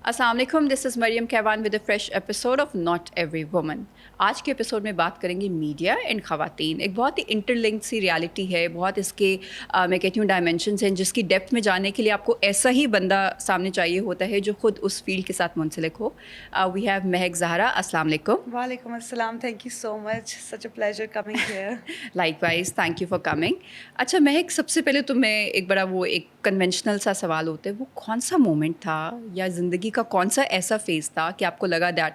अस्सलाम वालेकुम, this is Maryam Kaiwan with a fresh episode of not every woman. आज के एपिसोड में बात करेंगे मीडिया एंड ख़वातीन। एक बहुत ही इंटरलिंक्ड सी रियलिटी है, बहुत इसके मैं कहती हूँ डायमेंशंस हैं जिसकी डेप्थ में जाने के लिए आपको ऐसा ही बंदा सामने चाहिए होता है जो खुद उस फील्ड के साथ मुंसलिक हो। वी हैव महक ज़हरा। अस्सलाम वालेकुम। Walaikum assalam. Thank you so much. Such a pleasure coming here. Likewise, thank you for coming. अच्छा महक, सबसे पहले तो मैं एक बड़ा वो एक कन्वेंशनल सा सवाल होता है, वो कौन सा मोमेंट था या ज़िंदगी का कौन सा ऐसा फेज़ था कि आपको लगा that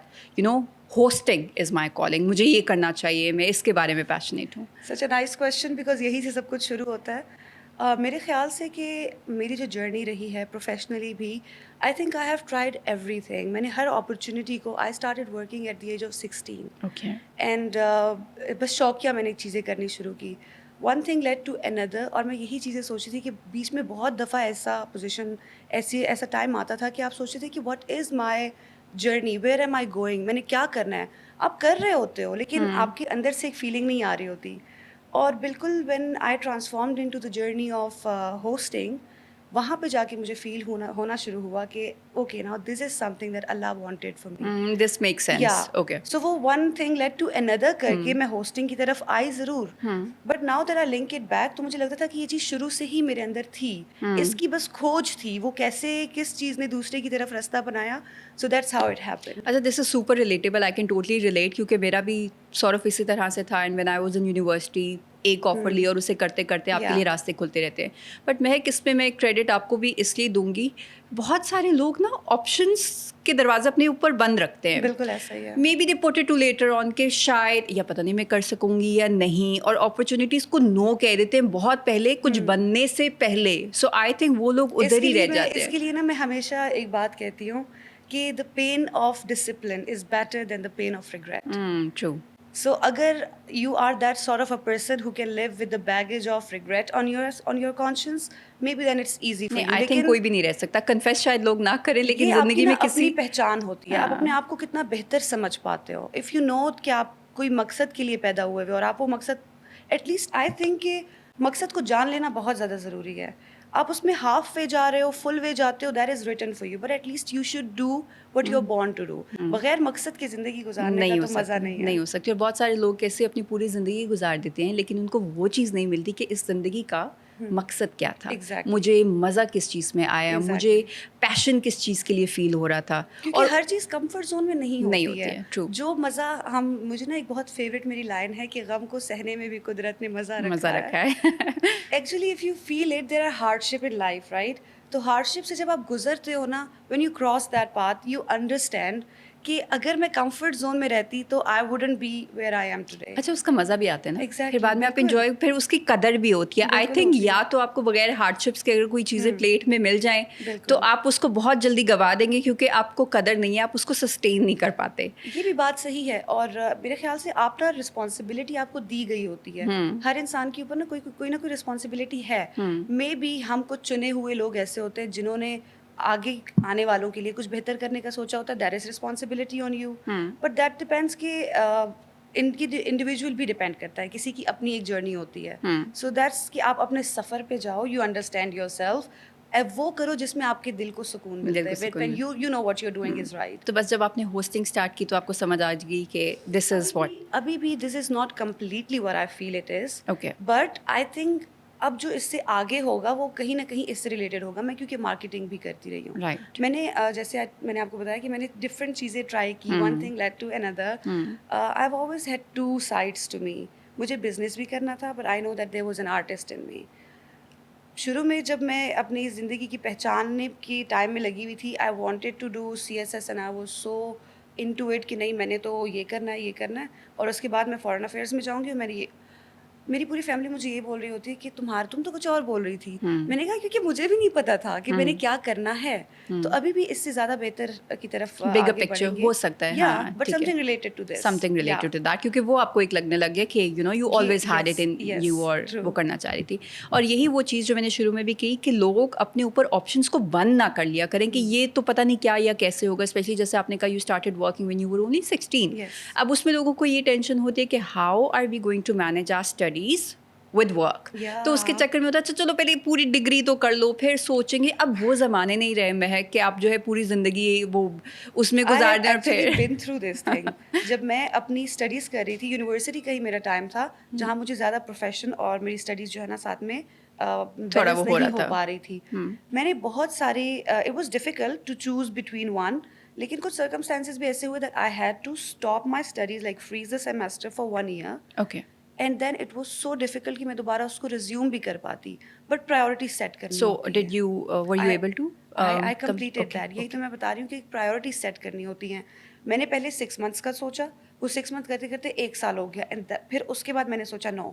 hosting is my calling, मुझे ये करना चाहिए, मैं इसके बारे में पैशनेट हूँ। Such a nice question because यही से सब कुछ शुरू होता है. मेरे ख्याल से कि मेरी जो जर्नी रही है प्रोफेशनली भी, I think I have tried everything. मैंने हर अपॉर्चुनिटी को, I started working at the age of 16 okay. And बस शौकिया मैंने चीज़ें करनी शुरू की. One thing led to another, और मैं यही चीज़ें सोची थी कि बीच में बहुत दफ़ा ऐसा पोजीशन, ऐसा टाइम आता था कि आप सोचते थे कि what is my journey, where am I going, मैंने क्या करना है. आप कर रहे होते हो लेकिन आपके अंदर से एक फीलिंग नहीं आ रही होती. और बिल्कुल when I transformed into the journey of hosting, वहाँ पे जाके मुझे फील होना शुरू हुआ कि okay now this is something that Allah wanted for me. This make ya sense. Okay. So वो one thing led to another करके मैं होस्टिंग की तरफ आई ज़रूर, but now that I link it back, तो मुझे लगता था कि ये चीज़ शुरू से ही मेरे अंदर थी. इसकी बस खोज थी, वो कैसे किस चीज़ ने दूसरे की तरफ रास्ता बनाया. So that's how it happened. अच्छा, this is super relatable, I can totally relate, क्योंकि मेरा भी सॉर्ट ऑफ इसी तरह से था। And when I was in university एक ऑफर लिया और उसे करते करते आपके Yeah. लिए रास्ते खुलते रहते हैं. बट महक, इसमें मैं क्रेडिट आपको भी इसलिए दूंगी, बहुत सारे लोग ना ऑप्शंस के दरवाजे अपने ऊपर बंद रखते हैं. बिल्कुल ऐसा ही है. Maybe they put it to later on के शायद या पता नहीं मैं कर सकूंगी या नहीं, और अपॉर्चुनिटीज़ को नो कह देते हैं बहुत पहले, कुछ बनने से पहले. सो आई थिंक वो लोग उधर ही रह जाते हैं. इसके लिए ना मैं हमेशा एक बात कहती हूँ कि the pain of discipline is better than the pain of regret. True. So अगर you are that sort of a person who can live with the baggage of regret on your conscience, may be then it's easy for नहीं, you. I think कोई भी नहीं रह सकता. Confess शायद लोग ना करें, लेकिन ये जिंदगी आपकी में ना किसी अपनी पहचान होती है. आप अपने आप को कितना बेहतर समझ पाते हो. इफ़ यू नो कि आप कोई मकसद के लिए पैदा हुए हो और आप वो मकसद, एटलीस्ट आई थिंक कि मकसद को जान लेना बहुत ज़्यादा ज़रूरी है. आप उसमें हाफ वे जा रहे हो, फुल वे जाते हो, that is written for you, but at least you should do what you are born to do. बगैर मकसद की ज़िंदगी गुजारने नहीं का हो तो मज़ा सकती, नहीं है. नहीं हो सकती. और बहुत सारे लोग कैसे अपनी पूरी ज़िंदगी गुजार देते हैं, लेकिन उनको वो चीज़ नहीं मिलती कि इस ज़िंदगी का मकसद क्या था. Exactly. मुझे मज़ा किस चीज़ में आया, Exactly. मुझे पैशन किस चीज़ के लिए फील हो रहा था. क्योंकि और हर चीज़ कंफर्ट जोन में नहीं होती है. ट्रू. जो मज़ा हम, मुझे ना एक बहुत फेवरेट मेरी लाइन है कि गम को सहने में भी कुदरत ने मज़ा मज़ा रखा रखा है. है. Actually if you feel it, there are hardship in life, right. तो हार्डशिप से जब आप गुजरते हो ना, when you cross that path, you understand कि अगर मैं कंफर्ट जोन में रहती तो I wouldn't be where I am today. अच्छा, उसका मज़ा भी आता है ना. Exactly, फिर बाद में आप बिल्कुल. इंजॉय, फिर उसकी कदर भी होती है. आई बिल्कुल थिंक होती है. या तो आपको बगैर हार्डशिप्स के अगर कोई चीज़ें प्लेट में मिल जाएं बिल्कुल. तो आप उसको बहुत जल्दी गवा देंगे, क्योंकि आपको कदर नहीं है, आप उसको सस्टेन नहीं कर पाते. ये भी बात सही है. और मेरे ख्याल से आप ना रिस्पॉन्सिबिलिटी आपको दी गई होती है. हर इंसान के ऊपर ना कोई ना कोई रिस्पॉन्सिबिलिटी है. मे बी हम कुछ चुने हुए लोग ऐसे होते हैं जिन्होंने आगे आने वालों के लिए कुछ बेहतर करने का सोचा होता है. That is responsibility on you, but that depends कि इनकी इंडिविजुअल भी डिपेंड करता है. किसी की अपनी एक जर्नी होती है. सो दैट्स कि आप अपने सफ़र पे जाओ, यू अंडरस्टैंड योर सेल्फ, वो करो जिसमें आपके दिल को सुकून मिलता है. When you know what you are doing is right. तो बस जब आपने होस्टिंग स्टार्ट की तो आपको समझ आ गई कि दिस इज़ व्हाट. अभी भी this is not completely what I feel it is. Okay. But I think अब जो इससे आगे होगा वो कहीं ना कहीं इससे रिलेटेड होगा. मैं क्योंकि मार्केटिंग भी करती रही हूँ. राइट. मैंने जैसे मैंने आपको बताया कि मैंने डिफरेंट चीज़ें ट्राई की. One thing led to another. I have always had two sides to me. मुझे बिजनेस भी करना था, but I know that there was an artist in me. शुरू में जब मैं अपनी ज़िंदगी की पहचानने की टाइम में लगी हुई थी, I wanted to do CSS and I was so into it कि नहीं, मैंने तो ये करना है, ये करना है. और उसके बाद मैं फॉरेन अफेयर्स में जाऊँगी. और मेरी पूरी फैमिली मुझे ये बोल रही होती है कि तुम तो कुछ और बोल रही थी. मैंने कहा क्योंकि मुझे भी नहीं पता था कि मैंने क्या करना है. तो अभी भी इससे ज़्यादा बेहतर की तरफ बिगर आगे पिक्चर बढ़ेंगे. हो सकता है. हाँ, बट ठीक है. Something related to this. Something related to that, क्योंकि वो आपको एक लगने लग गया कि you always had it in yes, you, और true. वो करना चाह रही थी. और यही वो चीज़ जो मैंने शुरू में भी की कि लोग अपने ऊपर ऑप्शंस को बंद ना कर लिया करें कि ये तो पता नहीं क्या या कैसे होगा. स्पेशली जैसे आपने कहा you started working when you were only 16. Yes. अब उसमें लोगों को ये टेंशन होती है कि how are we going to manage our studies with work. Yeah. تو اس کے چکر میں ہوتا ہے اچھا چلو پہلے پوری ڈگری تو کر لو, پھر سوچیں گے. اب وہ زمانے نہیں رہے مہک کہ آپ جو ہے پوری زندگی وہ اس میں گزار دیں. پھر been through this thing. جب میں اپنی اسٹڈیز کر رہی تھی, یونیورسٹی کا ہی میرا ٹائم تھا جہاں مجھے زیادہ پروفیشن اور میری اسٹڈیز جو ہے نا ساتھ میں بیلنس نہیں ہو پا رہی تھی. میں نے بہت سارے it was difficult to choose between one, لیکن کچھ سرکمسٹانسز بھی ایسے ہوئے that I had to stop my studies like freeze the semester for 1 year. Okay. And then it was so difficult کہ میں دوبارہ اس کو ریزیوم بھی کر پاتی, بٹ پرائیورٹی سیٹ کرنی سو ہوتی did you were you able to I completed that. یہی تو میں بتا رہی ہوں کہ پرائیورٹی سیٹ کرنی ہوتی ہیں. میں نے پہلے 6 months کا سوچا, وہ 6 month کرتے کرتے 1 سال ہو گیا, اینڈ پھر اس کے بعد میں نے سوچا نو,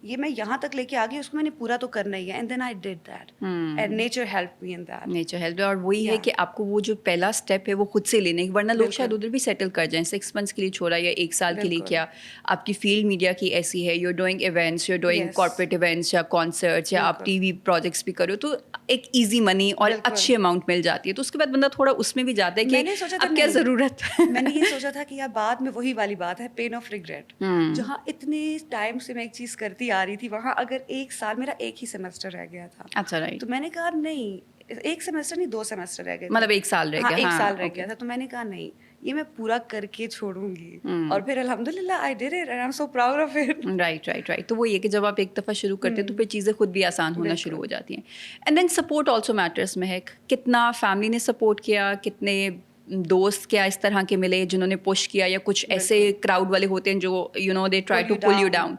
یہ میں یہاں تک لے کے آ گئی, اس کو میں نے پورا تو کرنا ہی ہے. And then I did that, and nature help me in that. Nature help. اور وہی ہے کہ آپ کو وہ جو پہلا اسٹیپ ہے وہ خود سے لینے, ورنہ لوگ شاید ادھر بھی سیٹل کر جائیں. 6 months کے لیے چھوڑا یا 1 سال کے لیے کیا. آپ کی فیلڈ میڈیا کی ایسی ہے, you are doing events, you are doing corporate events یا کانسرٹس, یا آپ ٹی وی پروجیکٹس بھی کرو, تو ایک ایزی منی اور اچھی اماؤنٹ مل جاتی ہے. تو اس کے بعد بندہ تھوڑا اس میں بھی جاتا ہے کہ اب کیا ضرورت ہے. میں نے یہ سوچا تھا کہ یار بعد میں وہی والی بات ہے, پین آف ریگریٹ. جہاں اتنے ٹائم سے میں ایک چیز کرتی آ رہی تھی, وہاں اگر 1 سال, میرا ایک ہی سیمسٹر رہ گیا تھا. اچھا رائٹ. تو میں نے کہا نہیں, 1 سیمسٹر نہیں 2 سیمسٹر رہ گئے, مطلب 1 سال رہ گیا. 1 سال رہ گیا تھا. تو میں نے کہا نہیں, یہ میں پورا کر کے چھوڑوں گی, اور پھر الحمدللہ I did it and I am so proud of it. Right right right. تو وہ یہ کہ جب آپ ایک دفعہ شروع کرتے ہیں تو پھر چیزیں خود بھی آسان ہونا شروع ہو جاتی ہیں. And then support also matters. Mehak, کتنا فیملی نے سپورٹ کیا, کتنے دوست کیا اس طرح کے ملے جنہوں نے پش کیا, یا کچھ ایسے کراؤڈ والے ہوتے ہیں جو you know they try to pull you down.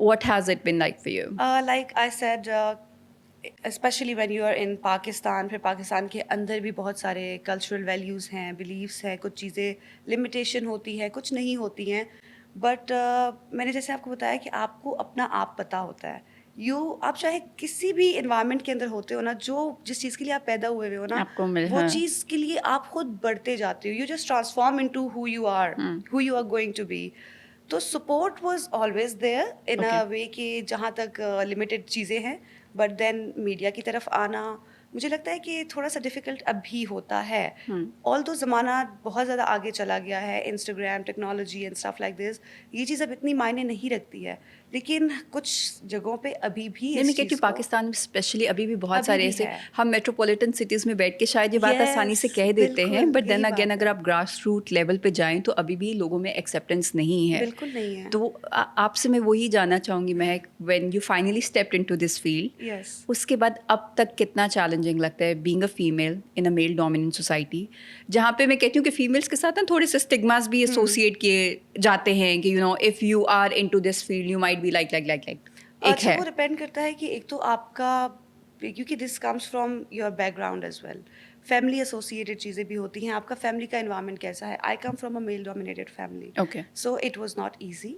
What has it been like for you? Like I said, especially when you are in Pakistan, پھر پاکستان کے اندر بھی بہت سارے کلچرل ویلیوز ہیں, بلیفس ہیں, کچھ چیزیں لمیٹیشن ہوتی ہے, کچھ نہیں ہوتی ہیں. بٹ میں نے جیسے آپ کو بتایا کہ آپ کو اپنا آپ پتہ ہوتا ہے. آپ چاہے کسی بھی انوائرمنٹ کے اندر ہوتے ہو نا, جس چیز کے لیے آپ پیدا ہوئے ہو نا, وہ چیز کے لیے آپ خود بڑھتے جاتے ہو. You just transform into who you are going to be. تو support was always there in a way کہ جہاں تک لمیٹیڈ چیزیں ہیں, بٹ دین میڈیا کی طرف آنا مجھے لگتا ہے کہ تھوڑا سا ڈیفیکلٹ اب بھی ہوتا ہے. آل دو زمانہ بہت زیادہ آگے چلا گیا ہے, Instagram, technology and stuff like this, یہ چیز اب اتنی معنی نہیں رکھتی ہے, لیکن کچھ جگہوں پہ ابھی بھی میں کہتی ہوں پاکستان میں اسپیشلی ابھی بھی بہت سارے ایسے, ہم میٹروپولیٹن سٹیز میں بیٹھ کے شاید یہ بات آسانی سے کہہ دیتے ہیں, بٹ دین اگین اگر آپ گراس روٹ لیول پہ جائیں تو ابھی بھی لوگوں میں ایکسیپٹینس نہیں ہے. بالکل نہیں ہے. تو آپ سے میں وہی جاننا چاہوں گی Mehak, when you finally stepped into this field, اس کے بعد اب تک کتنا چیلنجنگ لگتا ہے being a female in a male dominant society, جہاں پہ میں کہتی ہوں کہ فیمیلس کے ساتھ نا تھوڑے سے اسٹگماز بھی ایسوسیٹ کیے جاتے ہیں کہ you know if you are into this field you might be like. اچھا, وہ ڈپینڈ کرتا ہے کہ ایک تو آپ کا, کیونکہ this comes from your background as well, family associated چیزیں بھی ہوتی ہیں. آپ کا فیملی کا انوائرمنٹ کیسا ہے. I come from a male dominated family, so it was not easy.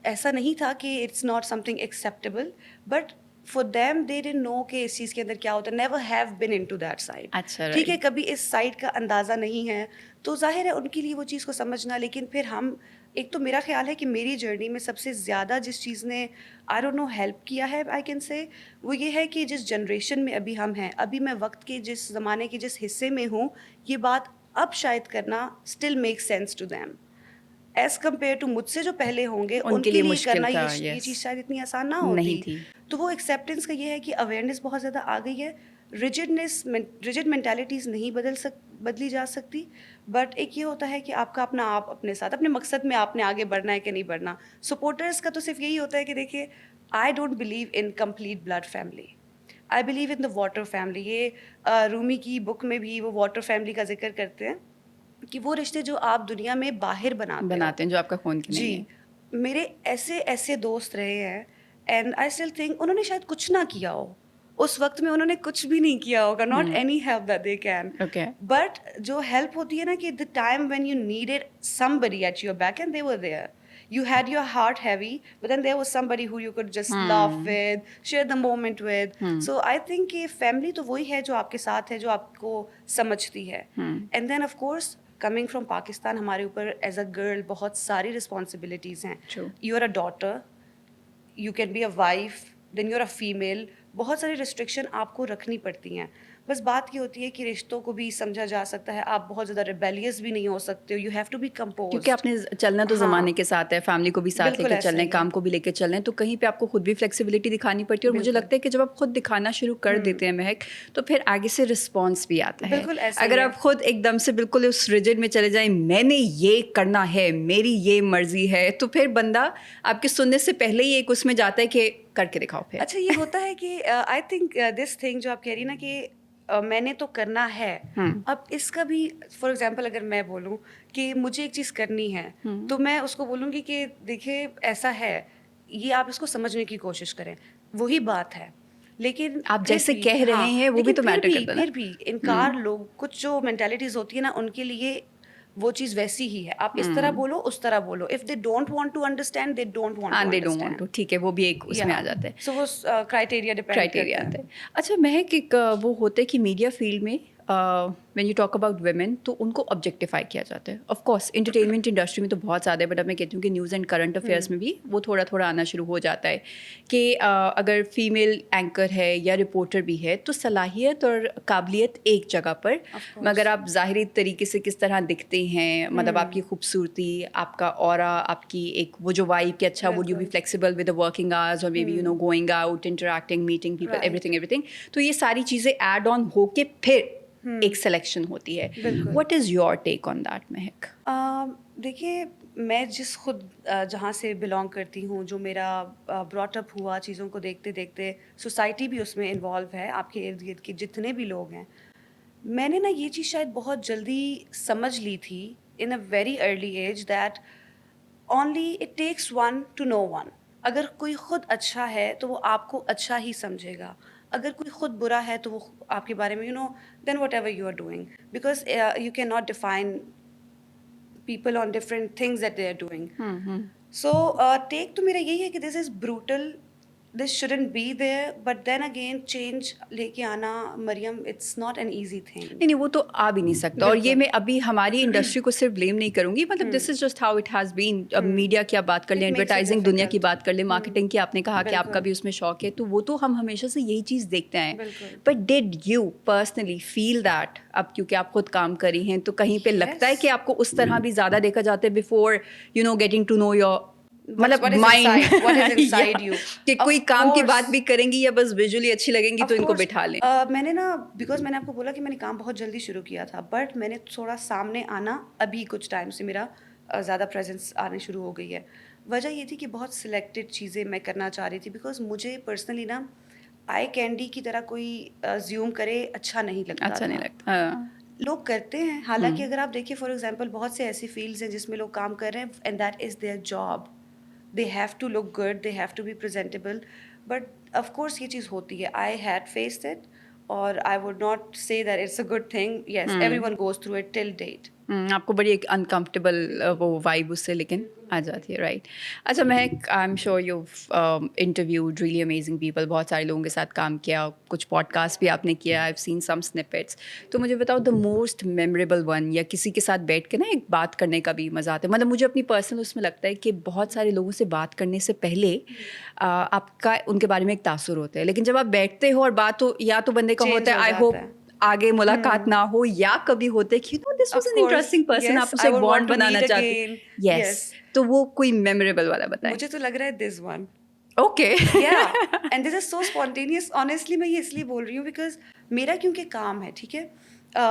ایسا نہیں تھا کہ it's not something acceptable, but for them they didn't know اس چیز کے اندر کیا ہوتا ہے. Never have been into that side. ٹھیک ہے, کبھی اس سائڈ کا اندازہ نہیں ہے, تو ظاہر ہے ان کے لیے وہ چیز کو سمجھنا. لیکن پھر ہم, ایک تو میرا خیال ہے کہ میری جرنی میں سب سے زیادہ جس چیز نے آئی ڈونٹ نو ہیلپ کیا ہے, آئی کین سے, وہ یہ ہے کہ جس جنریشن میں ابھی ہم ہیں, ابھی میں وقت کے جس زمانے کے جس حصے میں ہوں, یہ بات اب شاید کرنا still make sense to them as compare to مجھ سے جو پہلے ہوں گے, ان کے لیے کرنا یہ چیز شاید اتنی آسان نہ ہوتی. تو وہ ایکسیپٹینس کا یہ ہے کہ اویئرنیس بہت زیادہ آ گئی ہے. ریجڈ مینٹیلٹیز نہیں بدلی جا سکتی, بٹ ایک یہ ہوتا ہے کہ آپ کا اپنا آپ اپنے ساتھ, اپنے مقصد میں آپ نے آگے بڑھنا ہے کہ نہیں بڑھنا. سپورٹرس کا تو صرف یہی ہوتا ہے کہ دیکھیے, I don't believe in complete blood family, I believe in the water family. یہ رومی کی بک میں بھی وہ واٹر فیملی کا ذکر کرتے ہیں کہ وہ رشتے جو آپ دنیا میں باہر بناتے ہیں, جو آپ کا خون کی نہیں ہے. میرے ایسے دوست رہے ہیں, اینڈ آئی اسٹل تھنک انہوں نے شاید کچھ نہ کیا ہو اس وقت میں, انہوں نے کچھ بھی نہیں کیا ہوگا, not any help that they can, but جو ہیلپ ہوتی ہے نا کہ the time when you needed somebody at your back and they were there. You had your heart heavy, but then there was somebody who you could just laugh with, share the moment with. So I think کہ family تو وہی ہے جو آپ کے ساتھ ہے, جو آپ کو سمجھتی ہے. And then of course coming from Pakistan, ہمارے اوپر ایز اے گرل بہت ساری رسپانسبلٹیز ہیں. You are a daughter, you can be a wife, then you're a female. بہت ساری ریسٹرکشن آپ کو رکھنی پڑتی ہیں. بس بات یہ ہوتی ہے کہ رشتوں کو بھی سمجھا جا سکتا ہے, آپ بہت زیادہ ریبیلیس بھی نہیں ہو سکتے ہو, you have to be composed, کیونکہ آپ نے چلنا تو زمانے کے ساتھ ہے, فیملی کو بھی ساتھ لے کے چلنا ہے, کام کو بھی لے کے چلنا ہے, تو کہیں پہ آپ کو خود بھی فلیکسیبلٹی دکھانی پڑتی ہے. اور مجھے لگتا ہے کہ جب آپ خود دکھانا شروع کر دیتے ہیں مہک, تو پھر آگے سے رسپانس بھی آتا ہے. اگر آپ خود ایک دم سے بالکل اس ریجڈ میں چلے جائیں, میں نے یہ کرنا ہے, میری یہ مرضی ہے, تو پھر بندہ آپ کے سننے سے پہلے ہی ایک اس میں جاتا ہے کہ کر کے دکھاؤ. پھر اچھا یہ ہوتا ہے کہ آئی تھنک دس تھنگ جو آپ کہہ رہی نا کہ میں نے تو کرنا ہے, اب اس کا بھی فار ایگزامپل اگر میں بولوں کہ مجھے ایک چیز کرنی ہے, تو میں اس کو بولوں گی کہ دیکھیں ایسا ہے, یہ آپ اس کو سمجھنے کی کوشش کریں, وہی بات ہے. لیکن آپ جیسے کہہ رہے ہیں وہ بھی تو میٹر کرتا ہے. پھر بھی انکار لوگ, کچھ جو مینٹیلٹیز ہوتی ہے نا, ان کے لیے وہ چیز ویسی ہی ہے, آپ اس طرح بولو اس طرح بولو, if they don't want to understand they don't want to. ٹھیک ہے, وہ بھی ایک اس میں آ جاتا ہے, سو وہ کرائٹیریا ڈیپینڈ کرتا ہے. اچھا مہک, ایک وہ ہوتا ہے کہ میڈیا فیلڈ میں when you talk about women تو ان کو آبجیکٹیفائی کیا جاتا ہے. آف کورس انٹرٹینمنٹ انڈسٹری میں تو بہت زیادہ ہے, بٹ اب میں کہتی ہوں کہ نیوز اینڈ کرنٹ افیئرس میں بھی وہ تھوڑا تھوڑا آنا شروع ہو جاتا ہے کہ اگر فیمیل اینکر ہے یا رپورٹر بھی ہے تو صلاحیت اور قابلیت ایک جگہ پر, مگر آپ ظاہری طریقے سے کس طرح دکھتے ہیں, مطلب آپ کی خوبصورتی, آپ کا اورا, آپ کی ایک وہ جو وائب کہ اچھا would you be flexible with the working hours, اور may be you know going out, interacting, meeting people, everything. تو یہ ساری چیزیں ایڈ آن ہو کے پھر ایک سلیکشن ہوتی ہے. What is your take on that مہک؟ دیکھیے میں جس خود جہاں سے بلانگ کرتی ہوں, جو میرا براٹ اپ ہوا, چیزوں کو دیکھتے دیکھتے, سوسائٹی بھی اس میں انوالو ہے, آپ کے ارد گرد کے جتنے بھی لوگ ہیں, میں نے نا یہ چیز شاید بہت جلدی سمجھ لی تھی in a very early age that only it takes one to know one. اگر کوئی خود اچھا ہے تو وہ آپ کو اچھا ہی سمجھے گا, اگر کوئی خود برا ہے تو وہ آپ کے بارے میں you know then whatever you are doing, because you can not define people on different things that they are doing. So take تو میرا یہی ہے کہ this is brutal, this shouldn't be there, but then again change لے کے آنا Maryam, it's not an easy thing. نہیں وہ تو آ بھی نہیں سکتا, اور یہ میں ابھی ہماری انڈسٹری کو صرف بلیم نہیں کروں گی, مطلب this is just how it has been. اب میڈیا کی آپ بات کر لیں, ایڈورٹائزنگ دنیا کی بات کر لیں, مارکیٹنگ کی آپ نے کہا کہ آپ کا بھی اس میں شوق ہے, تو وہ تو ہم ہمیشہ سے یہی چیز دیکھتے ہیں. But did you personally feel that, اب کیونکہ آپ خود کام کری ہیں تو کہیں پہ لگتا ہے کہ آپ کو اس طرح بھی زیادہ دیکھا جاتا ہے before you know getting to know your, مطلب مائنڈ, کہ کوئی کام کی بات بھی کریں گی یا بس ویژولی اچھی لگیں گی تو ان کو بٹھا لیں. میں نے نا, بیکاز میں نے آپ کو بولا کہ میں نے کام بہت جلدی شروع کیا تھا, بٹ میں نے تھوڑا سامنے آنا ابھی کچھ ٹائم سے میرا زیادہ پریزنس آنے شروع ہو گئی ہے. وجہ یہ تھی کہ بہت سلیکٹڈ چیزیں میں کرنا چاہ رہی تھی, بیکاز مجھے پرسنلی نا آئی کینڈی کی طرح کوئی زیوم کرے اچھا نہیں لگتا. اچھا نہیں لگتا, لوگ کرتے ہیں, حالانکہ اگر آپ دیکھیں فار ایگزامپل بہت سے ایسی فیلڈز ہیں جس میں لوگ کام کر رہے ہیں and that is there job, they have to look good, they have to be presentable, but of course یہ چیز ہوتی ہے. I had faced it, اور I would not say that it's a good thing. Yes, everyone goes through it till date. آپ کو بڑی ایک uncomfortable وہ وائب اس سے لیکن آ جاتی ہے, رائٹ. اچھا مہک, I am sure you interviewed really amazing people, بہت سارے لوگوں کے ساتھ کام کیا, کچھ پوڈ کاسٹ بھی آپ نے کیا, I have seen some snippets. تو مجھے بتاؤ دا موسٹ میموریبل ون, یا کسی کے ساتھ بیٹھ کے نا ایک بات کرنے کا بھی مزہ آتا ہے. مطلب مجھے اپنی پرسنل اس میں لگتا ہے کہ بہت سارے لوگوں سے بات کرنے سے پہلے آپ کا ان کے بارے میں ایک تاثر ہوتا ہے, لیکن جب آپ بیٹھتے ہو اور بات ہو, یا تو بندے کا ہوتا ہے آئی ہوپ آگے ملاقات نہ ہو, یا کبھی ہوتے کہ this was an interesting person, آپ اسے بانڈ بنانا چاہتے ہیں. یس, تو وہ کوئی میموریبل والا بتائیں. مجھے تو لگ رہا ہے this one. Okay, and this is so spontaneous. Honestly میں یہ اس لیے بول رہی ہوں بیکاز میرا کیونکہ کام ہے, ٹھیک ہے,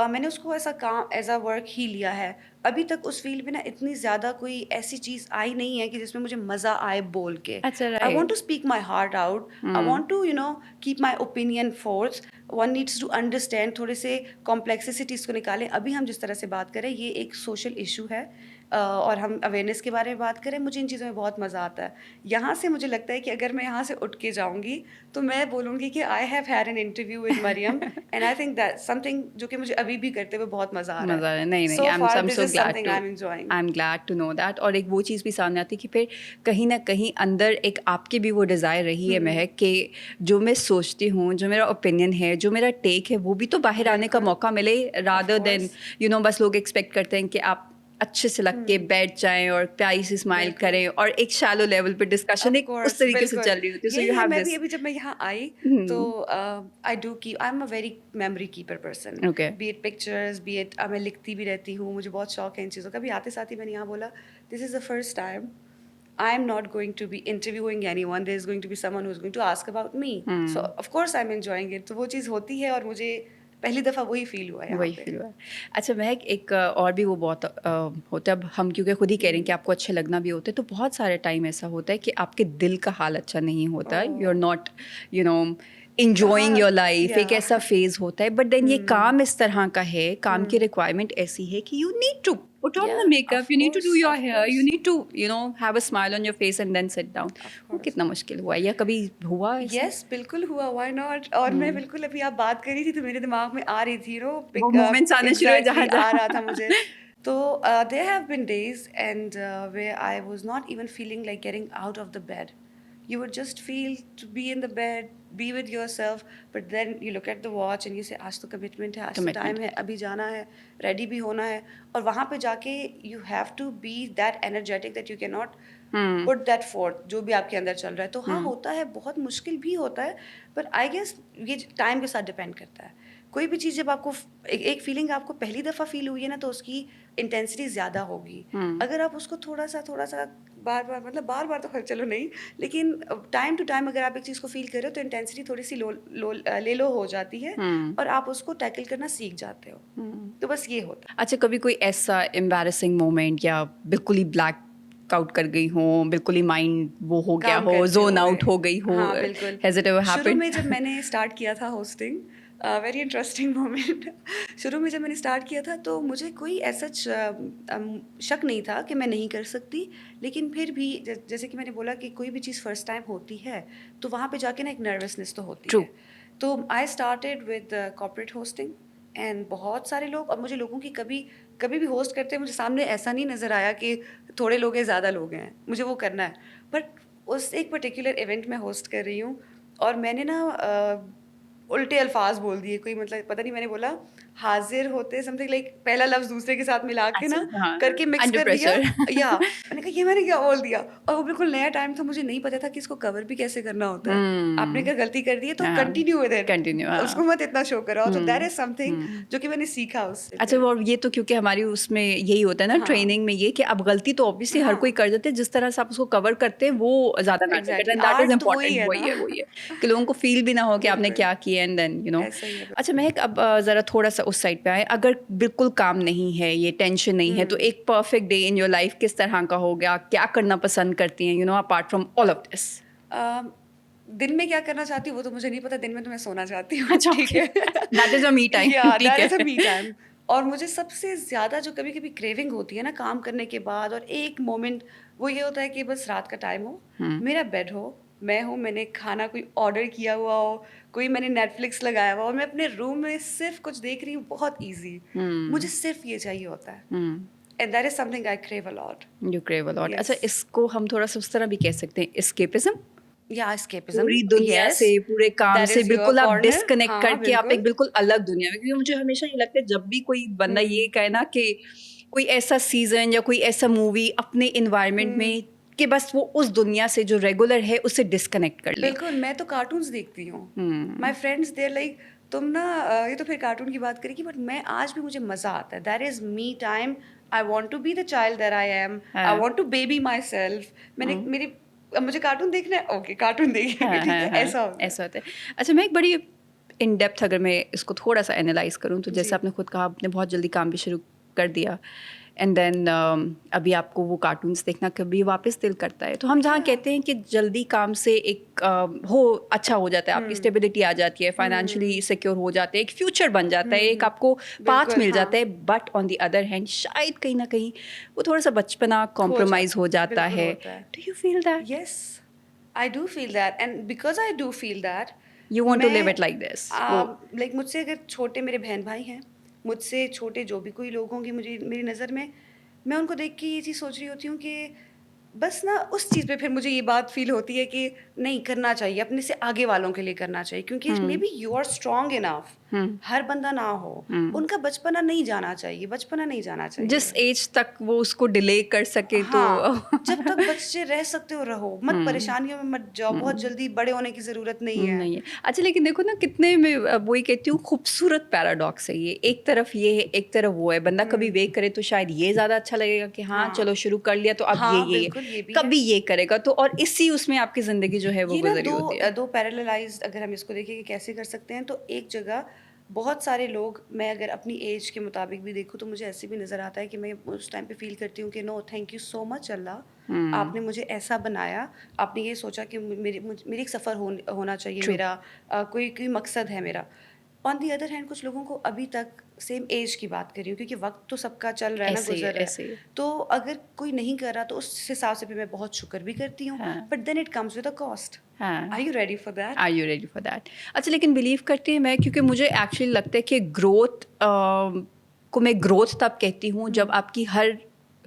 میں نے اس کو ایسا کام ایز اے ورک ہی لیا ہے. ابھی تک اس فیلڈ میں نا اتنی زیادہ کوئی ایسی چیز آئی نہیں ہے کہ جس میں مجھے مزہ آئے بول کے. I want to speak my heart out, I want to you know keep my opinion forth. One needs to understand, تھوڑے سے کمپلیکسٹیز کو نکالیں. ابھی ہم جس طرح سے بات کریں یہ ایک سوشل ایشو ہے, اور ہم اویئرنیس کے بارے میں بات کریں, مجھے ان چیزوں میں بہت مزہ آتا ہے. یہاں سے مجھے لگتا ہے کہ اگر میں یہاں سے اٹھ کے جاؤں گی تو میں بولوں گی کہ I have had an interview with Maryam, and I think that some thing جو کہ مجھے ابھی بھی کرتے ہوئے بہت مزہ آ رہا ہے. نہیں I am glad to know that. اور ایک وہ چیز بھی سامنے آتی ہے کہ پھر کہیں نہ کہیں اندر ایک آپ کی بھی وہ ڈیزائر رہی ہے مہک, کہ جو میں سوچتی ہوں, جو میرا اوپینین ہے, جو میرا ٹیک ہے, وہ بھی تو باہر آنے کا موقع ملے, رادر دین یو نو بس لوگ ایکسپیکٹ کرتے ہیں کہ آپ अच्छे से लग के बैठ जाएं और प्यारी सी स्माइल करें और एक शैलो लेवल पे डिस्कशन एक उस तरीके से चल रही होती है. सो यू यही है, हैव मैं भी दिस. अभी जब मैं यहाँ आई तो I do keep, I am a very memory keeper person. Okay. B it pictures, B it मैं लिखती भी रहती हूँ, मुझे बहुत शौक है इन चीज़ों का. भी आते साथ ही मैंने यहाँ बोला, this is the first time I am not going to be interviewing anyone. There is going to be someone who is going to ask about me. So of course I'm enjoying it. तो वो चीज़ होती है और मुझे पहली दफ़ा वही feel हुआ है यहाँ वही पे. फील हुआ. अच्छा महक, एक और भी वो बहुत होता है, अब हम क्योंकि खुद ही कह रहे हैं कि आपको अच्छे लगना भी होता है, तो बहुत सारे टाइम ऐसा होता है कि आपके दिल का हाल अच्छा नहीं होता, you are not you know enjoying your life. एक ऐसा फेज होता है, बट देन ये काम इस तरह का है, काम की रिक्वायरमेंट ऐसी है कि you need to put on the makeup, you need to do your hair, you need to have a smile on your face and then sit down. वो कितना मुश्किल हुआ, या कभी हुआ ऐसा? Yes, बिल्कुल हुआ, why not. और मैं बिल्कुल अभी आप बात कर रही थी तो मेरे दिमाग में आ रही थी वो moments आने शुरू हुए जहाँ आ रहा था मुझे. तो there have been days and where I was not even feeling like getting out of the bed. You would just feel to be in the bed, be with yourself, but then you look at the watch and you say, आज तो commitment है, आज तो time है, अभी जाना है, ready भी होना है, और वहाँ पे जाके you have to be that energetic that you cannot put that forth, जो भी आपके अंदर चल रहा है. तो हाँ, होता है, बहुत मुश्किल भी होता है, but I guess ये टाइम के साथ डिपेंड करता है. कोई भी चीज़ जब आपको एक फीलिंग आपको पहली दफ़ा फील हुई है ना, तो उसकी इंटेंसिटी ज़्यादा होगी. अगर आप उसको थोड़ा सा बार बार, मतलब बार बार तो चलो नहीं, लेकिन टाइम टू टाइम अगर आप एक चीज़ को फील कर रहे हो तो इंटेंसिटी थोड़ी सी लो हो जाती है और आप उसको टैकल करना सीख जाते हो. तो बस ये होता है. अच्छा, कभी कोई ऐसा एम्बैरेसिंग मोमेंट या बिल्कुल ही ब्लैक आउट कर गई हो, बिल्कुल ही माइंड वो हो गया हो, जोन आउट हो गई हो? हाँ, बिल्कुल. Has it ever शुरू happened? में जब मैंने स्टार्ट किया था होस्टिंग, वेरी इंटरेस्टिंग मोमेंट. शुरू में जब मैंने स्टार्ट किया था तो मुझे कोई ऐसा शक नहीं था कि मैं नहीं कर सकती, लेकिन फिर भी जैसे कि मैंने बोला कि कोई भी चीज़ फर्स्ट टाइम होती है तो वहाँ पे जाके ना एक नर्वसनेस तो होती True. है. तो I started with corporate hosting and बहुत सारे लोग, और मुझे लोगों की कभी भी होस्ट करते मुझे सामने ऐसा नहीं नज़र आया कि थोड़े लोग हैं, ज़्यादा लोग हैं, मुझे वो करना है. बट उस एक पर्टिकुलर इवेंट में होस्ट कर रही हूँ और मैंने ना उल्टे अल्फाज बोल दिए. कोई मतलब पता नहीं, मैंने बोला हाजिर होते समथिंग लाइक पहला लफ्ज दूसरे के साथ मिला के ना करके मिक्स कर दिया. या मैंने कहा ये मैंने क्या बोल दिया, और वो बिल्कुल नया टाइम था, मुझे नहीं पता था कि इसको कवर भी कैसे करना होता है. आपने क्या गलती कर दी है तो कंटिन्यू विद इट, उसको मत इतना शो करो. तो दैट इज समथिंग जो कि मैंने सीखा उससे. अच्छा, और ये तो क्योंकि हमारी उसमें यही होता है ना, ट्रेनिंग में ये कि अब गलती तो ऑब्वियसली हर कोई कर देते हैं, जिस तरह से आप उसको कवर करते हैं वो ज़्यादा मैटर करता है. That is important. वही है कि लोगों को फील भी ना हो कि आपने क्या किया, एंड देन अच्छा महक, अब ज़रा थोड़ा सा उस साइड पे आए. अगर बिल्कुल काम नहीं है, ये टेंशन नहीं है, तो एक perfect day in your life किस तरह का हो गया? क्या करना पसंद करती हैं, apart from all of this? दिन में क्या करना चाहती हूँ वो तो मुझे नहीं पता. दिन में तो मैं सोना चाहती हूँ. अच्छा, ठीक है. That is a me time. That is a me time. और मुझे सबसे ज़्यादा जो कभी कभी क्रेविंग होती है ना काम करने के बाद, और एक मोमेंट वो ये होता है कि बस रात का टाइम हो, मेरा बेड हो, मैं हूँ, मैंने खाना कोई ऑर्डर किया हुआ हो, कोई मैंने नेटफ्लिक्स लगाया हुआ और मैं अपने रूम में सिर्फ कुछ देख रही हूँ, बहुत ईजी. मुझे सिर्फ ये चाहिए होता है. And that is something I crave a lot. You crave a lot. अच्छा, इसको हम थोड़ा सा उस तरह भी कह सकते हैं, एस्केपिज्म. या एस्केपिज्म. पूरी दुनिया से, पूरे काम से बिल्कुल आप डिस्कनेक्ट करके आप एक बिल्कुल अलग दुनिया में. क्योंकि मुझे हमेशा ये लगता है जब भी कोई बंदा ये कहे ना कि कोई ऐसा सीजन या कोई ऐसा मूवी अपने इन्वायरमेंट में कि बस वो उस दुनिया से जो रेगुलर है उससे डिस्कनेक्ट कर ले. बिल्कुल. मैं तो कार्टून्स देखती हूँ. My friends they are like तुम ना ये तो फिर कार्टून की बात करेगी, बट मैं आज भी मुझे मज़ा आता है. That is me time. I want to be the child that I am. I want to baby myself. मेरी मुझे कार्टून देखना है, ओके कार्टून देखिए. ऐसा होता है. अच्छा, मैं एक बड़ी इन डेप्थ अगर मैं इसको थोड़ा सा एनालाइज करूँ तो जैसे आपने खुद कहा, आपने बहुत जल्दी काम भी शुरू कर दिया, एंड देन अभी आपको वो कार्टून्स देखना कभी वापस दिल करता है. तो हम जहाँ कहते हैं कि जल्दी काम से एक अच्छा हो जाता है, आपकी स्टेबिलिटी आ जाती है, फाइनेंशियली सिक्योर हो जाते हैं, एक फ्यूचर बन जाता है, एक आपको पाथ मिल जाता है. But on the other hand शायद कहीं ना कहीं वो थोड़ा सा बचपना कॉम्प्रोमाइज हो जाता है. Do you feel that? Yes, I do feel that. And because I do feel that, you want to live it like this. Like मुझसे अगर छोटे मेरे बहन भाई हैं, मुझसे छोटे जो भी कोई लोग होंगे, मुझे मेरी नज़र में, मैं उनको देख के ये चीज़ सोच रही होती हूँ कि बस ना उस चीज़ पे फिर मुझे ये बात फील होती है कि नहीं करना चाहिए, अपने से आगे वालों के लिए करना चाहिए, क्योंकि may B you are strong enough हर बंदा ना हो, उनका बचपना नहीं जाना चाहिए, बचपना नहीं जाना चाहिए। जिस एज तक वो उसको डिले कर सके तो हाँ, जब तक बच्चे रह सकते हो रहो, मत परेशानियों में मत जाओ, बहुत जल्दी बड़े होने की ज़रूरत नहीं है। नहीं है। अच्छा, लेकिन देखो ना, कितने में वही कहती हूँ, खूबसूरत पैराडॉक्स है ये। एक तरफ ये है, एक तरफ वो है। बंदा कभी वे करे तो शायद ये ज़्यादा अच्छा लगेगा कि हाँ चलो शुरू कर लिया तो अब हाँ, ये बिल्कुल, ये भी है। कभी ये करेगा तो, और इसी उसमें आपकी ज़िंदगी जो है वो ये ना गुजरी होती है। दो पैरेललाइज्ड अगर हम इसको देखें कि कैसे कर सकते हैं, तो एक जगह बहुत सारे लोग, मैं अगर अपनी एज के मुताबिक भी देखूँ तो मुझे ऐसे भी नज़र आता है कि मैं उस टाइम पे फील करती हूँ कि no thank you so much अल्लाह, आपने मुझे ऐसा बनाया, आपने ये सोचा कि मेरी एक सफ़र होना चाहिए, True. मेरा कोई कोई मकसद है मेरा। ऑन दी अदर हैंड कुछ लोगों को अभी तक, सेम एज की बात कर रही हूँ क्योंकि वक्त तो सबका चल रहा है ना, ऐसे ही है, गुजर रहा ऐसे ही है, है। तो अगर कोई नहीं कर रहा तो उस हिसाब से भी मैं बहुत शुक्र भी करती हूँ, हाँ। But then it comes with a cost. हाँ। Are you ready for that? Are you ready for that? अच्छा, लेकिन बिलीव करती है मैं, क्योंकि मुझे एक्चुअली लगता है कि ग्रोथ को मैं ग्रोथ तब कहती हूँ जब आपकी हर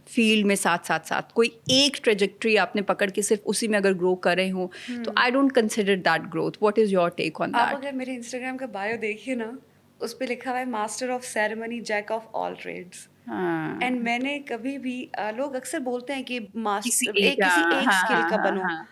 फील्ड में साथ साथ साथ कोई एक ट्रेजेक्ट्री आपने पकड़ के सिर्फ उसी में अगर ग्रो कर रहे हो, तो I don't consider that growth. What is your take on आप दैट? अगर मेरे इंस्टाग्राम का बायो देखिए ना, उस पे लिखा हुआ है master of ceremony, jack of all trades. हाँ, एंड मैंने कभी भी लोग अक्सर बोलते हैं कि किसी किसी एक हाँ स्किल हाँ का हाँ बनो। हाँ।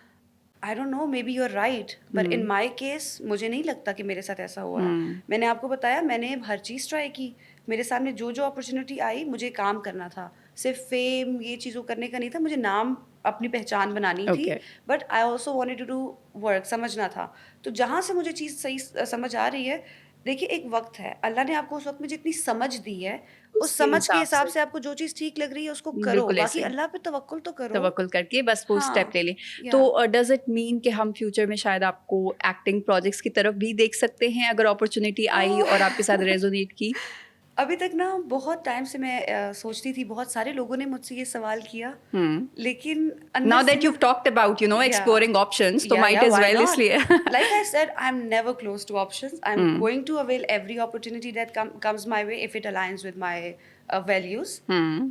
I don't know, may be you are right, पर इन माई केस मुझे नहीं लगता कि मेरे साथ ऐसा हुआ है। मैंने आपको बताया, मैंने हर चीज़ ट्राई की, मेरे सामने जो जो अपॉर्चुनिटी आई मुझे काम करना था, सिर्फ फेम ये चीज़ों करने का नहीं था, मुझे नाम अपनी पहचान बनानी थी, okay. But I also wanted to do work, समझना था। तो जहाँ से मुझे चीज़ सही समझ आ रही है, देखिए एक वक्त है, अल्लाह ने आपको उस वक्त में जितनी समझ दी है, उस उसके समझ के हिसाब हिसाब से से आपको जो चीज़ ठीक लग रही है उसको करो, बिल्कुल बाकी ऐसे अल्लाह पे तवक्कुल तो करो। तवक्कुल करके बस वो स्टेप हाँ, ले लें। या तो डज़ इट मीन कि हम फ्यूचर में शायद आपको एक्टिंग प्रोजेक्ट्स की तरफ भी देख सकते हैं अगर अपॉर्चुनिटी आई और आपके साथ रेजोनेट की? अभी तक ना बहुत टाइम से मैं सोचती थी, बहुत सारे लोगों ने मुझसे ये सवाल किया, लेकिन नाउ अंदर से दैट ना, you've talked about, yeah, exploring options, तो might yeah, as why well not? इसलिए Like I said, I'm never close to options. I'm going to avail every opportunity that comes my way if it aligns with my values.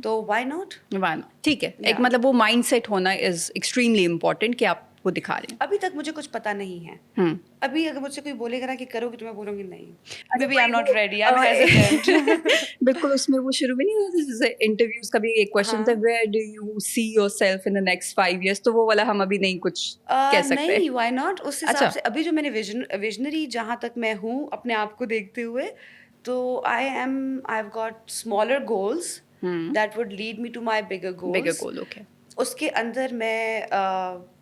तो why not? One ठीक है, एक Yeah. मतलब वो mindset होना is extremely important कि आप वो दिखा लें। अभी तक मुझे कुछ पता नहीं है। अभी अगर मुझसे कोई बोलेगा ना कि करोगे, तो मैं बोलूँगी नहीं। अच्छा, Maybe I'm कोई not वो ready. I'm hesitant. बिल्कुल उसमें वो शुरू में नहीं होता जैसे इंटरव्यूज का भी एक क्वेश्चन था, हाँ। Where do you see yourself in the next 5 years, तो वो वाला हम अभी नहीं कुछ कह सकते। नहीं, व्हाई नॉट? उस हिसाब अच्छा। से अभी जो मैंने विज़नरी जहाँ तक मैं हूँ अपने आप को देखते हुए, तो I have got smaller goals that would lead me to my bigger bigger goals. Goal, okay. उसके अंदर मैं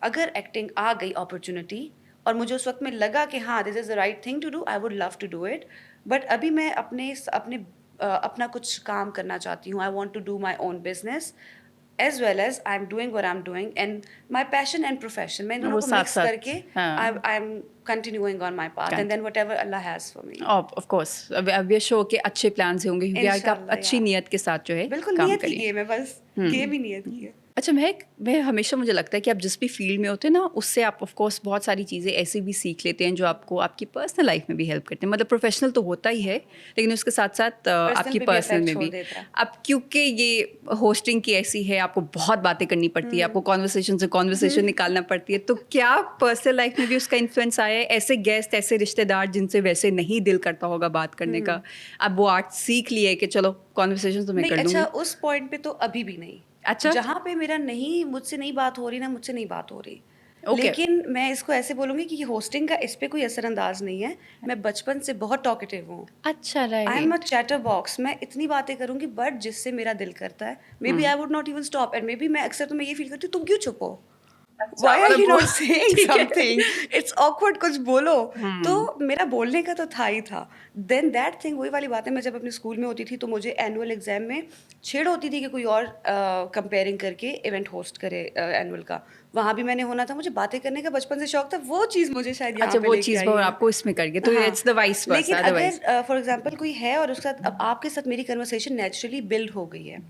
अगर एक्टिंग आ गई अपॉर्चुनिटी और मुझे उस वक्त में लगा कि हाँ this is the right thing to do, I would love to do it, but अभी मैं अपना कुछ काम करना चाहती हूँ। I want to do my own business as well as I'm doing what I'm doing and my passion and profession, मैं इन दोनों वो को साथ मिक्स साथ, करके हाँ। I'm continuing on my path and then whatever Allah has for me. Of course अब ये शो के अच्छे प्लान्स होंगे क्योंकि आप इंशाल्लाह, अच्छी या नियत के साथ जो है बिल्कुल काम नियत की करिए। गेम है, बस गेम ही नियत की है। अच्छा, मैं हमेशा मुझे लगता है कि आप जिस भी फील्ड में होते हैं ना, उससे आप ऑफ कोर्स बहुत सारी चीज़ें ऐसी भी सीख लेते हैं जो आपको आपकी पर्सनल लाइफ में भी हेल्प करते हैं। मतलब प्रोफेशनल तो होता ही है, लेकिन उसके साथ साथ आपकी पे भी पर्सनल effect में छोड़ भी। देता है। अब क्योंकि ये होस्टिंग की ऐसी है, आपको बहुत बातें करनी पड़ती है, आपको कॉन्वर्सेशन से कॉन्वर्सेशन निकालना पड़ती है, तो क्या पर्सनल लाइफ में भी उसका इन्फ्लुएंस आया है? ऐसे गेस्ट, ऐसे रिश्तेदार जिनसे वैसे नहीं दिल करता होगा बात करने का, अब वो आर्ट सीख लिए कि चलो कॉन्वर्सेशन तो मैं नहीं, कर अच्छा लूँगी? उस पॉइंट पे तो अभी भी नहीं। अच्छा। जहाँ पे मेरा मुझसे नहीं बात हो रही ना, मुझसे नहीं बात हो रही। ओके। लेकिन मैं इसको ऐसे बोलूँगी कि होस्टिंग का इस पे कोई असरअंदाज नहीं है। मैं बचपन से बहुत टॉकेटिव हूँ। अच्छा, I am a right. Chatter box, मैं इतनी बातें करूँगी बट जिससे मेरा दिल करता है। Maybe I would not even stop and maybe मैं अक्सर तो मैं ये फील करती हूँ, तुम क्यों चुप हो? अच्छा, व्हाई आर मतलब यू वो नॉट सेइंग ठीक है। समथिंग? इट्स ऑकवर्ड, कुछ बोलो। तो मेरा बोलने का तो था ही था। देन दैट थिंग, वही वाली बात है, मैं जब अपने स्कूल में होती थी तो मुझे एनुअल एग्जाम में छेड़ होती थी कि कोई और कंपेयरिंग करके इवेंट होस्ट करे एनुअल का। वहाँ भी मैंने होना था, मुझे बातें करने का बचपन से शौक था, वो चीज़ मुझे शायद यहाँ अच्छा, पे वो लेके चीज़ आई वो है। आपको इसमें कर गई, तो हाँ, इट्स द वाइस लेकिन वर्सा अदरवाइज। अगर फॉर एग्जांपल कोई है और उसके साथ अब आपके साथ मेरी कन्वर्सेशन नेचुरली बिल्ड हो गई है,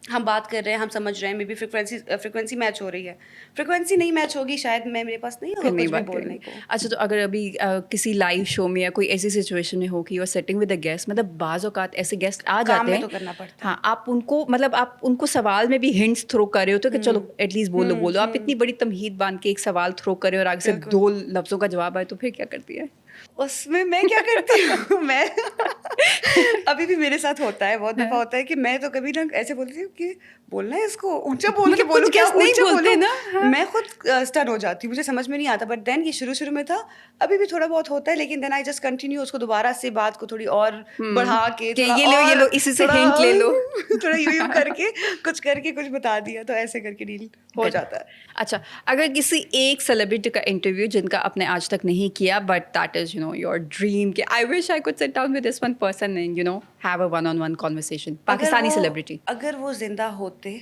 हम बात कर रहे हैं, हम समझ रहे हैं, मे बी फ्रिक्वेंसी मैच हो रही है। फ्रिक्वेंसी नहीं मैच होगी, शायद मेरे पास नहीं होगा फिर नहीं कुछ भी बात बोलने करेंगे। को। अच्छा, तो अगर अभी किसी लाइव शो में या कोई ऐसी सिचुएशन में हो कि you are sitting with a guest, मतलब बाज़ औक़ात ऐसे गेस्ट आ काम जाते में हैं, तो करना पड़ता है। हाँ, आप उनको मतलब आप उनको सवाल में भी हिंट्स थ्रो कर रहे होते हो कि चलो एटलीस्ट बोलो। आप इतनी बड़ी तमहीद बाँध के एक सवाल थ्रो कर रहे हो और आगे से बिल्कुल। 2 लफ्ज़ों का जवाब आए, तो फिर क्या करती है? उसमें मैं क्या करती हूँ मैं अभी भी मेरे साथ होता है, बहुत दफ़ा होता है कि मैं तो कभी ना ऐसे बोलती हूँ कि बोलना है इसको, ऊँचा बोलो क्योंकि तो बोलो, कुछ क्या गेस्ट नहीं ऊँचा बोलते बोलो? ना, हाँ। मैं खुद स्टन हो जाती हूँ, मुझे समझ में नहीं आता, बट देन ये शुरू-शुरू में था, अभी भी थोड़ा बहुत होता है, लेकिन देन आई जस्ट कंटिन्यू उसको दोबारा से बात को थोड़ी और बढ़ा के, कि थोड़ा ये और लो, इसी से थोड़ा हिंट ले लो। थोड़ा यूँ-यूँ करके कुछ बता दिया, तो ऐसे करके डील हो Good. जाता है। अच्छा, अगर किसी एक सेलिब्रिटी का इंटरव्यू जिनका आपने आज तक नहीं किया but that is your dream कि I wish I could sit down with this one person and have a one on one conversation, Pakistani celebrity. अगर वो ज़िंदा होते,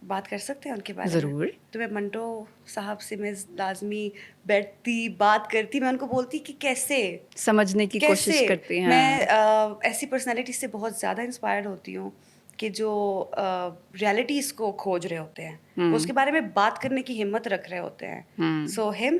बात कर सकते हैं उनके बारे में? ज़रूर। तो मैं मंटो साहब से मैं लाज़मी बैठती, बात करती, मैं उनको बोलती कि कैसे? समझने की कोशिश कैसे? करते हैं। मैं ऐसी पर्सनैलिटी से बहुत ज़्यादा इंस्पायर्ड होती हूँ कि जो रियलिटीज़ को खोज रहे होते हैं। वो उसके बारे में बात करने की हिम्मत रख रहे होते हैं। So him,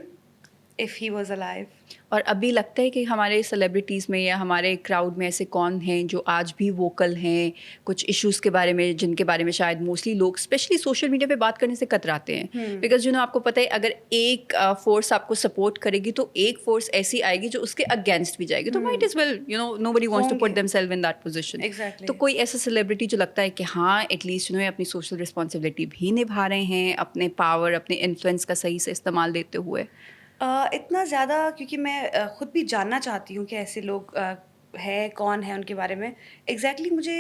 if he was alive. और अभी लगता है कि हमारे सेलिब्रिटीज़ में या हमारे क्राउड में ऐसे कौन हैं जो आज भी वोकल हैं कुछ इश्यूज़ के बारे में, जिनके बारे में शायद मोस्टली लोग स्पेशली सोशल मीडिया पे बात करने से कतराते हैं? बिकॉज आपको पता है अगर एक फोर्स आपको सपोर्ट करेगी तो एक फोर्स ऐसी आएगी जो उसके अगेंस्ट भी जाएगी, तो might is well nobody wants to put होंगे। Themselves in that position. Exactly. तो कोई ऐसा सेलिब्रिटी जो लगता है कि हाँ एटलीस्ट अपनी सोशल रिस्पॉन्सिबिलिटी भी निभा रहे हैं, अपने पावर अपने इन्फ्लुएंस का सही से इस्तेमाल देते हुए? इतना ज़्यादा, क्योंकि मैं खुद भी जानना चाहती हूँ कि ऐसे लोग हैं, कौन है, उनके बारे में एग्जैक्टली मुझे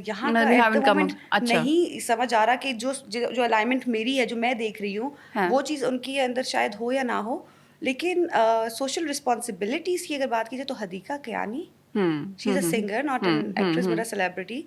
यहाँ का You at the haven't come moment up- अच्छा। नहीं समझ आ रहा कि जो अलाइनमेंट मेरी है, जो मैं देख रही हूँ, हाँ। वो चीज़ उनके अंदर शायद हो या ना हो, लेकिन सोशल रिस्पॉन्सिबिलिटीज़ की अगर बात की जाए तो Hadiqa Kiani, she is a singer not an actress but a celebrity.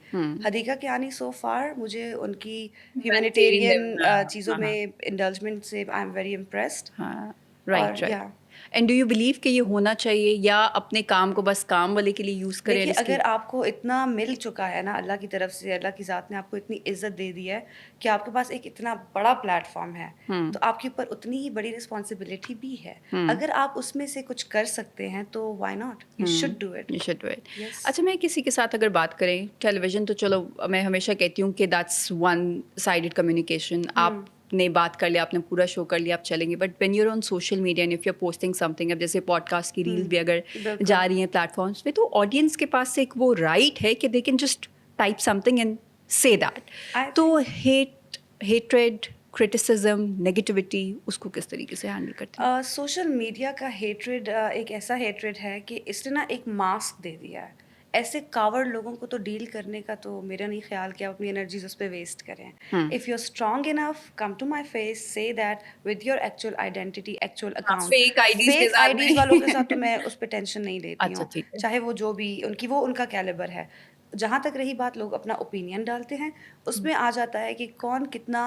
Hadiqa Kiani so far मुझे उनकी ह्यूमैनिटेरियन चीज़ों में इंडल्जमेंट से आई एम वेरी इम्प्रेस्ड। हाँ, और राइट या right. And do you believe कि ये होना चाहिए या अपने काम को बस काम वाले के लिए यूज़ करें? देखिए, इसकी अगर आपको इतना मिल चुका है ना अल्लाह की तरफ से, अल्लाह की ज़ात ने आपको इतनी इज़्ज़त दे दी है कि आपके पास एक इतना बड़ा प्लेटफ़ॉर्म है, तो आपके ऊपर उतनी ही बड़ी रिस्पॉन्सिबिलिटी भी है। अगर आप उसमें से कुछ कर सकते हैं तो why not? You should do it. You should do it. Yes. अच्छा, मैं किसी के साथ अगर बात करें टेलीविज़न, तो चलो मैं हमेशा कहती हूँ कि दैट्स वन साइडेड कम्युनिकेशन। आपने बात कर लिया, आपने पूरा शो कर लिया, आप चलेंगे, but when you are on social media and if you are posting something, अब जैसे पॉडकास्ट की रील्स भी अगर बिल्कुल। जा रही हैं प्लेटफॉर्म्स पे, तो ऑडियंस के पास एक वो राइट है कि they can just type something and say that. I तो हेट्रेड, क्रिटिसिज्म, नेगेटिविटी, उसको किस तरीके से हैंडल करते हैं? सोशल मीडिया का हेट्रेड एक ऐसा हेट्रेड है कि इसने ना एक मास्क दे दिया है। ऐसे कावड़ लोगों को तो डील करने का तो मेरा नहीं ख्याल कि आप अपनी एनर्जीज उस पर वेस्ट करें। If you are strong enough, come to my face, say that with your actual identity, actual account. Fake IDs के फेक साथ आईडीज वालों के साथ तो मैं उस पर टेंशन नहीं लेती अच्छा, हूँ, ठीक है। चाहे वो जो भी उनका कैलिबर है। जहाँ तक रही बात लोग अपना ओपिनियन डालते हैं, उसमें आ जाता है कि कौन कितना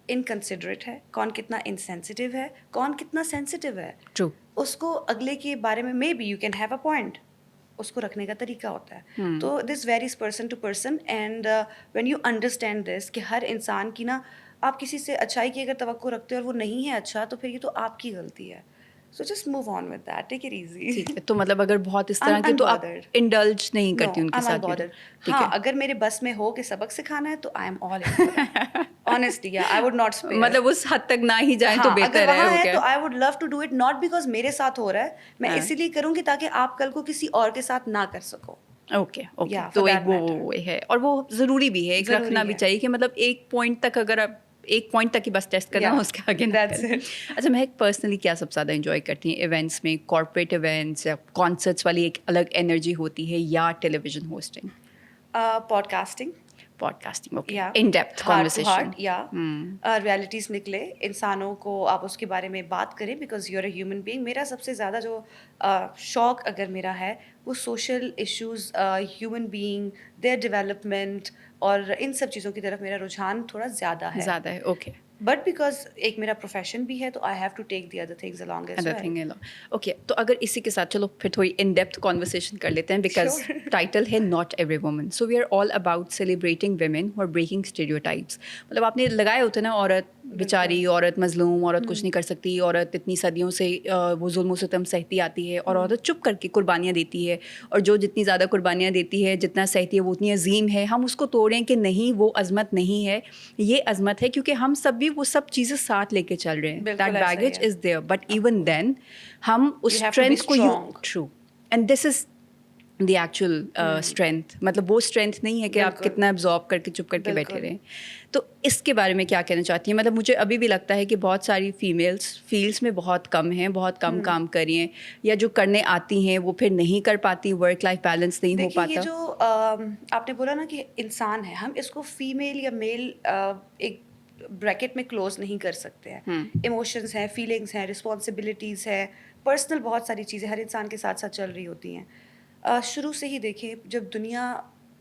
इनकंसिडरेट है, कौन कितना इनसेंसिटिव है, कौन कितना सेंसिटिव है। ट्रू। उसको अगले के बारे में may be you can have a point, उसको रखने का तरीका होता है। तो this varies person to person, and when you understand this कि हर इंसान की ना, आप किसी से अच्छाई की अगर तवक्को रखते हो और वो नहीं है अच्छा, तो फिर ये तो आपकी गलती है। So just move on with that, take it easy. ठीक है, तो मतलब अगर बहुत इस तरह की, तो आप अनबॉदर्ड। इंडल्ज नहीं नो, करती उनके आई एम साथ अनबॉदर्ड। ठीक हाँ, है। अगर मेरे बस में हो कि सबक सिखाना है तो I am all in for that. Honestly, या आई वुड नॉट स्पेयर। मतलब उस हद तक ना ही जाएं तो हाँ, अगर बेहतर है, वहाँ वो है क्या तो I would love to do it, not because मेरे साथ हो रहा है, मैं हाँ। इसीलिए करूँगी ताकि आप कल को किसी और के साथ ना कर सको। Okay okay. Yeah, तो for एक that वो matter. है, और वो ज़रूरी भी है, एक ज़रूरी रखना भी है। चाहिए कि मतलब एक पॉइंट तक, अगर आप एक पॉइंट तक ही बस टेस्ट करना, Yeah, उसके आगे ना that's करें। it. अच्छा, मैं पर्सनली क्या सबसे ज़्यादा इंजॉय करती हैं इवेंट्स में? कॉर्पोरेट इवेंट्स या कॉन्सर्ट्स वाली एक अलग एनर्जी होती है, या television hosting? Podcasting, podcasting, okay. या in depth heart to conversation. Heart, या रियलिटीज़ निकले, इंसानों को आप उसके बारे में बात करें, because you are a human being. मेरा सबसे ज़्यादा जो शौक अगर मेरा है, वो social issues, human being, their development और इन सब चीज़ों की तरफ मेरा रुझान थोड़ा ज़्यादा है। ज़्यादा है, ओके। बट बिकॉज़ एक मेरा प्रोफ़ेशन भी है, तो I have to take the other things along as other well. Thing है। ओके, तो अगर इसी के साथ चलो फिर थोड़ी इन डेप्थ कॉन्वर्सेशन कर लेते हैं, बिकॉज Sure. टाइटल है not every woman, so we are all about celebrating women और ब्रेकिंग स्टीरियोटाइप्स। मतलब आपने लगाए होते ना, औरत बेचारी औरत मजलूम, औरत कुछ नहीं कर सकती, औरत इतनी सदियों से वो जुल्म सितम सहती आती है और औरत चुप करके कुर्बानियाँ देती है, और जो जितनी ज़्यादा कुर्बानियाँ देती है, जितना सहती है, वो उतनी अजीम है. हम उसको तोड़ें कि नहीं वो अजमत नहीं है, ये अजमत है, क्योंकि हम सब भी वो सब चीज़ें साथ लेके चल रहे हैं. That baggage is there, but even then हम उस स्ट्रेंथ को true, and this is the actual strength. मतलब वो स्ट्रेंथ नहीं है कि आप कितना एब्जॉर्ब करके चुप करके बैठे रहें. तो इसके बारे में क्या कहना चाहती हैं? मतलब मुझे अभी भी लगता है कि बहुत सारी फीमेल्स फील्ड्स में बहुत कम हैं, बहुत कम काम कर रही हैं, या जो करने आती हैं वो फिर नहीं कर पाती, वर्क लाइफ बैलेंस नहीं हो पाता. ये जो आपने बोला ना कि इंसान है, हम इसको फीमेल या मेल एक ब्रैकेट में क्लोज नहीं कर सकते हैं. इमोशंस हैं, फीलिंग्स हैं, रिस्पॉन्सिबिलिटीज़ है, पर्सनल बहुत सारी चीज़ें हर इंसान के साथ साथ चल रही होती हैं. शुरू से ही देखें, जब दुनिया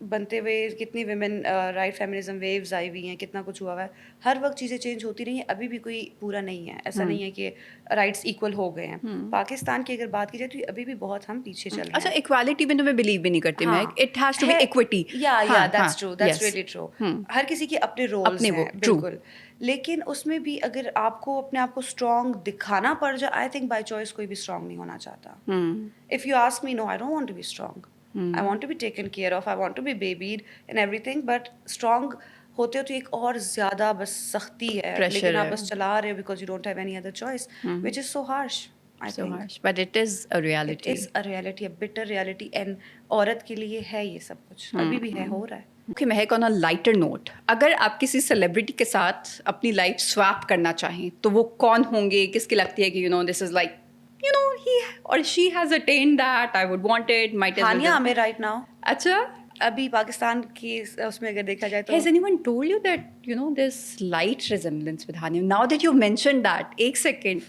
बनते हुए कितनी विमेन राइट फेमिनिज्म वेव्स आई हुई हैं, कितना कुछ हुआ हुआ है, हर वक्त चीज़ें चेंज होती रही हैं. अभी भी कोई पूरा नहीं है, ऐसा नहीं है कि राइट्स इक्वल हो गए हैं. पाकिस्तान की अगर बात की जाए तो अभी भी बहुत हम पीछे चल रहे हैं. अच्छा, इक्वालिटी में तो मैं बिलीव भी नहीं करती. मैं it has to be equity. या that's true, that's really true. हर किसी के अपने रोल्स हैं, बिल्कुल. लेकिन उसमें भी अगर आपको अपने आप को स्ट्रॉन्ग दिखाना पड़ जाए, आई थिंक बाय चॉइस कोई भी स्ट्रॉन्ग नहीं होना चाहता. If you ask me, no, I don't want to be strong. I want to be taken care of, I want to be babied and everything, but strong होते हो तो एक और ज़्यादा बस सख्ती है, लेकिन आप बस चला रहे हो because you don't have any other choice, which is so harsh. So harsh, but it is a reality. It is a reality, a bitter reality, and औरत के लिए है ये सब कुछ, अभी भी है, हो रहा है. Okay, Mahak, on a lighter note, अगर आप किसी सेलिब्रिटी के साथ अपनी लाइफ स्वैप करना चाहें तो वो कौन होंगे? किसकी लगती है कि this is like, he or she has attained that, I would want it, might as well. Hania Aamir right now. अच्छा, अभी पाकिस्तान की उसमें अगर देखा जाए तो. Has anyone told you that there's slight resemblance with Hania? Now that you mentioned that, एक second,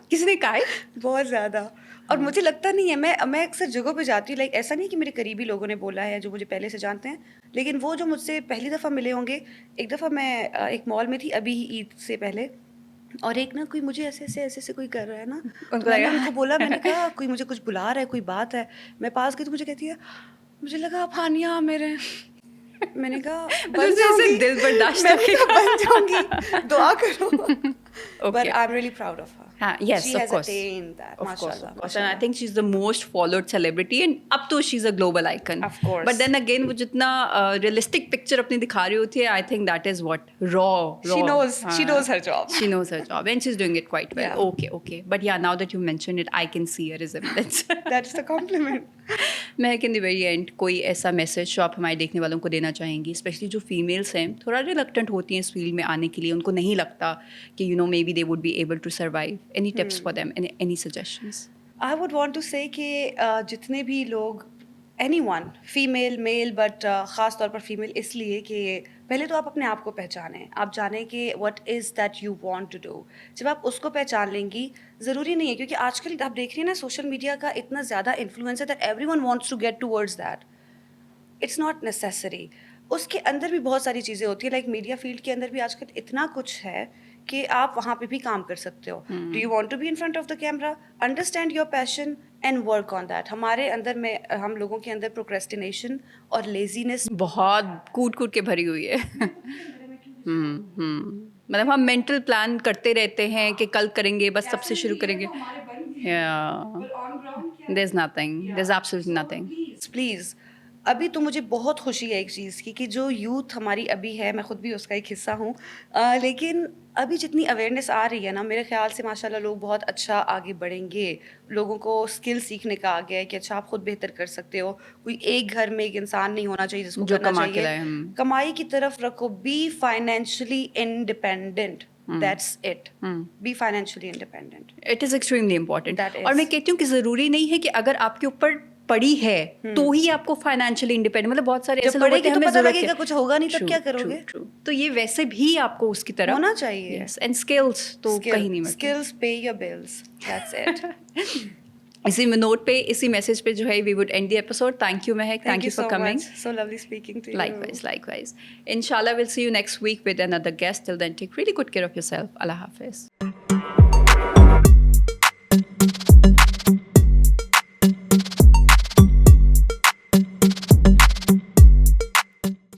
किसने कहा है? बहुत ज़्यादा. और मुझे लगता नहीं है, मैं अक्सर जगहों पे जाती हूँ, लाइक ऐसा नहीं कि मेरे करीबी लोगों ने बोला है जो मुझे पहले से जानते हैं, लेकिन वो जो मुझसे पहली दफ़ा मिले होंगे, एक दफ़ा मैं एक मॉल में थी अभी ईद से पहले, और एक ना कोई मुझे ऐसे कोई कर रहा है ना, तो मैंने उनको बोला, मैंने कहा कोई मुझे कुछ बुला रहा है, कोई बात है. मैं पास गई तो मुझे कहती है, मुझे लगा आप हानिया मेरे. मैंने कहा बन जाऊंगी, दिल बर्दाश्त बन जाऊंगी, दुआ करो. But I'm really proud of her. Yes, she of has course. attained that. Of course, Mashallah, of course. And I think she's the most followed celebrity, and up to she's a global icon. Of course. But then again, वो जितना realistic picture अपनी दिखा रही होती है, I think that is what raw. She knows her job. She knows her job, and she's doing it quite well. Yeah. Okay. But yeah, now that you mentioned it, I can see a resemblance. That's the compliment. मैं in the very end कोई ऐसा message जो आप हमारे देखने वालों को देना चाहेंगी, स्पेशली जो फीमेल्स हैं, थोड़ा रिलक्टेंट होती हैं इस फील्ड में आने के लिए, उनको नहीं लगता कि maybe they would be able to survive. Any tips for them? Any suggestions? I would want to say कि जितने भी लोग, anyone, female, male, but ख़ास तौर पर female इसलिए कि पहले तो आप अपने आप को पहचानें, आप जानें कि what is that you want to do. जब आप उसको पहचान लेंगी, ज़रूरी नहीं है, क्योंकि आजकल आप देख रही हैं ना, सोशल मीडिया का इतना ज़्यादा इन्फ्लुएंस है that everyone wants to get towards that. It's not necessary. उसके अंदर भी बहुत सारी चीज़ें होती है, लाइक मीडिया फील्ड के अंदर भी आजकल इतना कुछ है कि आप वहाँ पे भी काम कर सकते हो. Do you want to be in front of the camera? Understand your passion and work on that. हमारे अंदर में, हम लोगों के अंदर प्रोक्रेस्टिनेशन और लेजीनेस बहुत कूट के भरी हुई है. मतलब हम मेंटल प्लान करते रहते हैं कि कल करेंगे, बस सबसे शुरू करेंगे. There's nothing. There's absolutely nothing. Please, अभी तो मुझे बहुत खुशी है एक चीज़ की कि जो यूथ हमारी अभी है, मैं खुद भी उसका एक हिस्सा हूँ, लेकिन अभी जितनी अवेयरनेस आ रही है ना, मेरे ख्याल से माशाल्लाह लोग बहुत अच्छा आगे बढ़ेंगे. लोगों को स्किल सीखने का आ गया है कि अच्छा आप खुद बेहतर कर सकते हो. कोई एक घर में एक इंसान नहीं होना चाहिए जिसको करना चाहिए. कमाई की तरफ रखो. Be financially independent. That's it. Be financially independent. It is extremely important. और मैं कहती हूँ कि ज़रूरी नहीं है कि अगर आपके ऊपर पड़ी है तो ही आपको फाइनेंशियली इंडिपेंडेंट. मतलब बहुत सारे ऐसे लोग होते हैं, हमें ज़रूरत है, कुछ होगा नहीं तो क्या करोगे. तो ये वैसे भी आपको उसकी तरफ होना चाहिए. एंड स्किल्स तो कहीं नहीं मिलते. Skills pay your bills. That's it. इसी नोट पे, इसी मैसेज पे जो है we would end the episode. Thank you Mehak, thank you for coming. So lovely speaking to you. Likewise. Inshallah we'll see you next week with another guest. Till then, take really good care of yourself. Allah Hafiz.